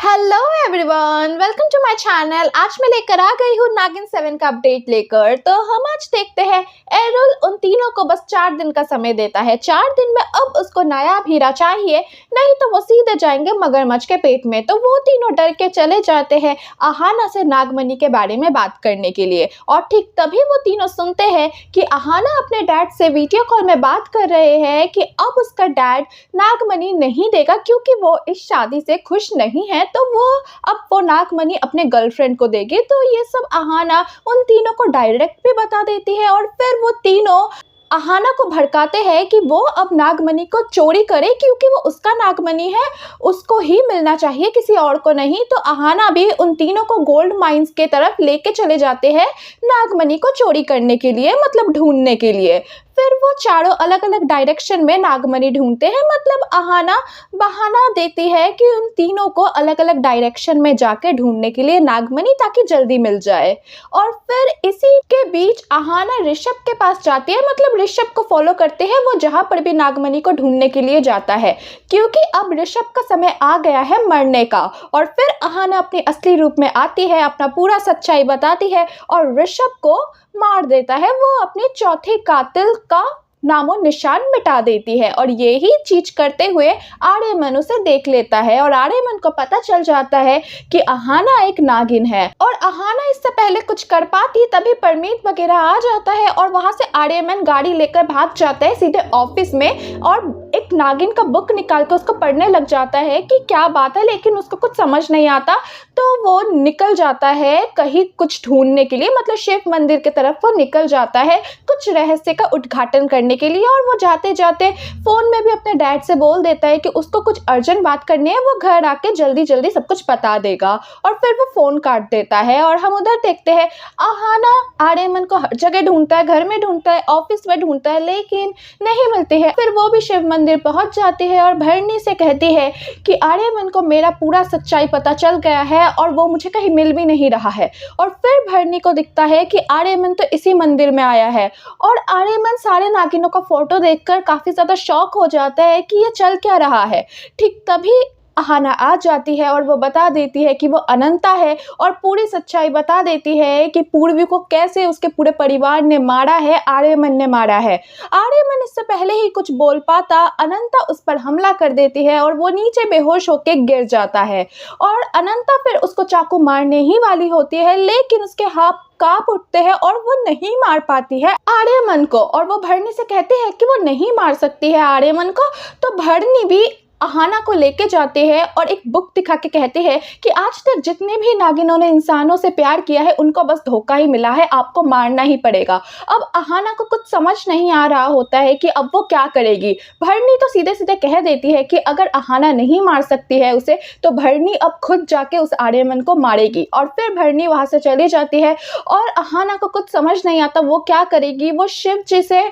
Hello everyone, welcome to my channel. आज मैं लेकर आ गई हूँ नागिन 7 का अपडेट लेकर। तो हम आज देखते हैं एरुल उन तीनों को बस 4 दिन का समय देता है। 4 दिन में अब उसको नायाब हीरा चाहिए, नहीं तो वो सीधे जाएंगे मगरमच्छ के पेट में। तो वो तीनों डर के चले जाते हैं अहाना से नागमणि के बारे में बात करने के लिए। और ठीक तभी वो तीनों सुनते हैं कि अहाना अपने डैड से वीडियो कॉल में बात कर रहे हैं कि अब उसका डैड नागमणि नहीं देगा क्योंकि वो इस शादी से खुश नहीं है। तो वो नागमणि अपने गर्लफ्रेंड को देगी। तो ये सब अहाना उन तीनों को डायरेक्ट भी बता देती है और फिर वो तीनों अहाना को भड़काते हैं कि वो अब नागमणि को चोरी करे क्योंकि वो उसका नागमणि है, उसको ही मिलना चाहिए, किसी और को नहीं। तो अहाना भी उन तीनों को गोल्ड माइंस के तरफ लेके चले जाते हैं नागमणि को चोरी करने के लिए, मतलब ढूंढने के लिए। फिर वो चारों अलग अलग डायरेक्शन में नागमणि ढूंढते हैं। मतलब अहाना बहाना देती है कि उन तीनों को अलग अलग डायरेक्शन में जाके ढूंढने के लिए नागमणि, ताकि जल्दी मिल जाए। और फिर इसी के बीच अहाना ऋषभ के पास जाती है, मतलब ऋषभ को फॉलो करते हैं वो जहाँ पर भी नागमणि को ढूंढने के लिए जाता है, क्योंकि अब ऋषभ का समय आ गया है मरने का। और फिर अहाना अपने असली रूप में आती है, अपना पूरा सच्चाई बताती है और ऋषभ को मार देता है। वो अपने चौथे कातिल का नामो निशान मिटा देती है और यही चीज करते हुए आर्यमन उसे देख लेता है और आर्यमन को पता चल जाता है कि अहाना एक नागिन है। और अहाना इससे पहले कुछ कर पाती तभी परमीत वगैरह आ जाता है और वहां से आर्यमन गाड़ी लेकर भाग जाता है सीधे ऑफिस में और एक नागिन का बुक निकाल कर उसको पढ़ने लग जाता है कि क्या बात है, लेकिन उसको कुछ समझ नहीं आता। तो वो निकल जाता है कहीं कुछ ढूंढने के लिए, मतलब शिव मंदिर की तरफ वो निकल जाता है कुछ रहस्य का उद्घाटन करने के लिए। और वो जाते जाते फोन में भी अपने डैड से बोल देता है कि उसको कुछ अर्जेंट बात करनी है, वो घर आके जल्दी जल्दी सब कुछ बता देगा। और फिर वो फोन काट देता है और हम उधर देखते हैं अहाना आर्यमन को हर जगह ढूंढता है, घर में ढूंढता है, ऑफिस में ढूंढता है, लेकिन नहीं मिलते हैं। फिर वो भी शिव मंदिर पहुंच जाती है और भरनी से कहती है कि आर्यमन को मेरा पूरा सच्चाई पता चल गया है और वो मुझे कहीं मिल भी नहीं रहा है। और फिर भरनी को दिखता है कि आर्यमन तो इसी मंदिर में आया है और आर्यमन सारे नागिनों का फोटो देखकर काफी ज्यादा शॉक हो जाता है कि ये चल क्या रहा है। ठीक तभी अहाना आ जाती है और वो बता देती है कि वो अनंता है और पूरी सच्चाई बता देती है कि पूर्वी को कैसे उसके पूरे परिवार ने मारा है, आर्यमन ने मारा है। आर्यमन इससे पहले ही कुछ बोल पाता, अनंता उस पर हमला कर देती है और वो नीचे बेहोश होकर गिर जाता है। और अनंता फिर उसको चाकू मारने ही वाली होती है, लेकिन उसके हाथ कांप उठते हैं और वो नहीं मार पाती है आर्यमन को। और वो भरनी से कहती है कि वो नहीं मार सकती है आर्यमन को। तो भरनी भी अहाना को लेके जाते हैं और एक बुक दिखा के कहते हैं कि आज तक जितने भी नागिनों ने इंसानों से प्यार किया है उनको बस धोखा ही मिला है, आपको मारना ही पड़ेगा। अब अहाना को कुछ समझ नहीं आ रहा होता है कि अब वो क्या करेगी। भरनी तो सीधे सीधे कह देती है कि अगर अहाना नहीं मार सकती है उसे तो भरनी अब खुद जाके उस आर्यमन को मारेगी। और फिर भरनी वहां से चली जाती है और अहाना को कुछ समझ नहीं आता वो क्या करेगी। वो शिव जी से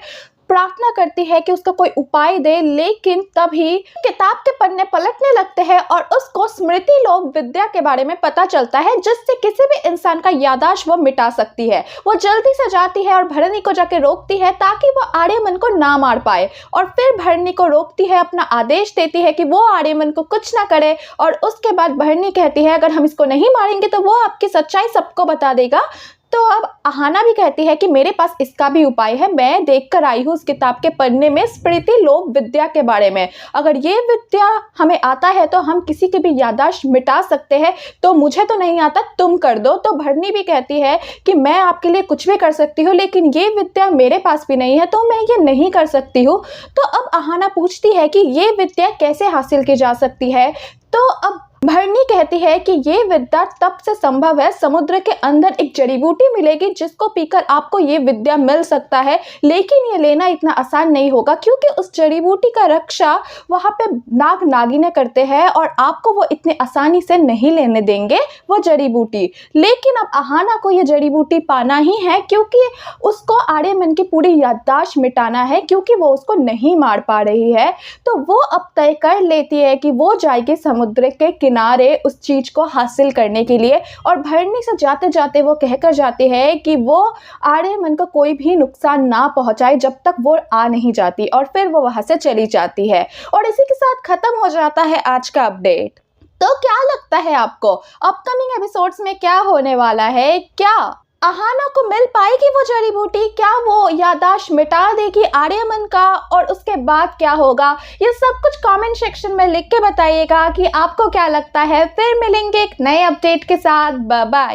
प्रार्थना करती है कि उसका कोई उपाय दे, लेकिन तभी किताब के पन्ने पलटने लगते हैं और उसको स्मृति लोक विद्या के बारे में पता चलता है, जिससे किसी भी इंसान का याददाश्त वो मिटा सकती है। वो जल्दी से जाती है और भरनी को जाके रोकती है ताकि वो आर्यमन को ना मार पाए। और फिर भरनी को रोकती है, अपना आदेश देती है कि वो आर्यमन को कुछ ना करे। और उसके बाद भरनी कहती है अगर हम इसको नहीं मारेंगे तो वो आपकी सच्चाई सबको बता देगा। तो अब अहाना भी कहती है कि मेरे पास इसका भी उपाय है, मैं देख कर आई हूँ उस किताब के पन्ने में स्मृति लोक विद्या के बारे में। अगर ये विद्या हमें आता है तो हम किसी की भी याददाश्त मिटा सकते हैं। तो मुझे तो नहीं आता, तुम कर दो। तो भरनी भी कहती है कि मैं आपके लिए कुछ भी कर सकती हूँ, लेकिन ये विद्या मेरे पास भी नहीं है तो मैं ये नहीं कर सकती हूँ। तो अब अहाना पूछती है कि ये विद्या कैसे हासिल की जा सकती है। तो अब भरनी कहती है कि ये विद्या तब से संभव है, समुद्र के अंदर एक जड़ी बूटी मिलेगी जिसको पीकर आपको ये विद्या मिल सकता है, लेकिन ये लेना इतना आसान नहीं होगा क्योंकि उस जड़ी बूटी का रक्षा वहाँ पे नाग नागिनें करते हैं और आपको वो इतने आसानी से नहीं लेने देंगे वो जड़ी बूटी। लेकिन अब अहाना को ये जड़ी बूटी पाना ही है क्योंकि उसको आर्यमन की पूरी याददाश्त मिटाना है, क्योंकि वो उसको नहीं मार पा रही है। तो वो अब तय कर लेती है कि वो जाएगी समुद्र के किनारे उस चीज को हासिल करने के लिए। और भरनी से जाते जाते वो कहकर जाते हैं कि वो आर्यमन को कोई भी नुकसान ना पहुंचाए जब तक वो आ नहीं जाती। और फिर वो वहां से चली जाती है। और इसी के साथ खत्म हो जाता है आज का अपडेट। तो क्या लगता है आपको अपकमिंग एपिसोड्स में क्या होने वाला है? क्या अहाना को मिल पाएगी वो जड़ी बूटी? क्या वो याददाश्त मिटा देगी आर्यमन का? और उसके बाद क्या होगा? ये सब कुछ कमेंट सेक्शन में लिख के बताइएगा कि आपको क्या लगता है। फिर मिलेंगे एक नए अपडेट के साथ। Bye bye.